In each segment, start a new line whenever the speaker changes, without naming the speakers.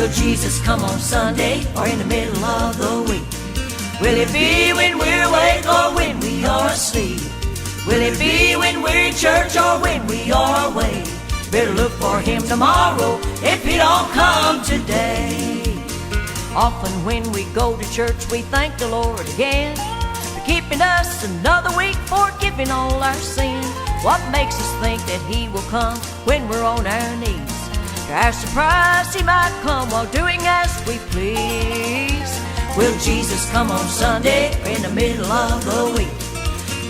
Will Jesus come on Sunday or in the middle of the week? Will it be when we're awake or when we are asleep? Will it be when we're in church or when we are away? Better look for him tomorrow if he don't come today. Often when we go to church we thank the Lord again for keeping us another week, forgiving all our sins. What makes us think that he will come when we're on our knees? To our surprise he might come while doing as we please. Will Jesus come on Sunday or in the middle of the week?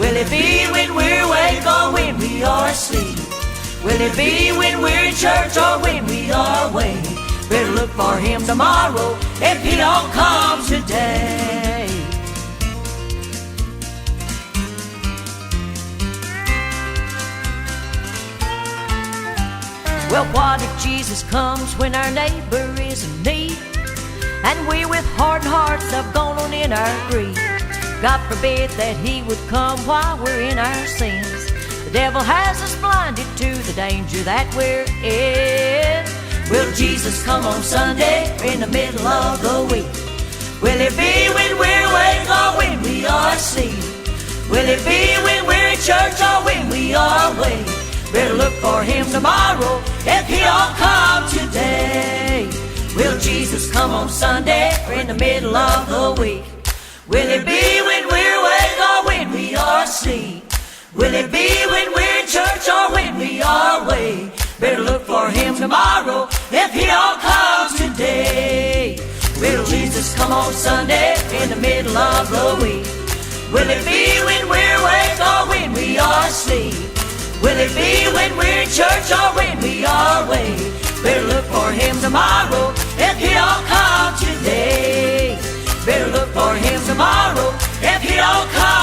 Will it be when we're awake or when we are asleep? Will it be when we're in church or when we are away? Better look for him tomorrow if he don't come today. Well, what if Jesus comes when our neighbor is in need, and we with hardened hearts have gone on in our greed? God forbid that he would come while we're in our sins. The devil has us blinded to the danger that we're in. Will Jesus come on Sunday or in the middle of the week? Will it be when we're awake or when we are asleep? Will it be when we're in church or when we are away? Better look for him tomorrow if he don't come today. Will Jesus come on Sunday or in the middle of the week? Will it be when we're awake or when we are asleep? Will it be when we're in church or when we are away? Better look for him tomorrow if he don't come today. Will Jesus come on Sunday in the middle of the week? Will it be when we're awake or when we are asleep? Will it be when we're in church or when we are away? Better look for him tomorrow if he don't come today. Better look for him tomorrow if he don't come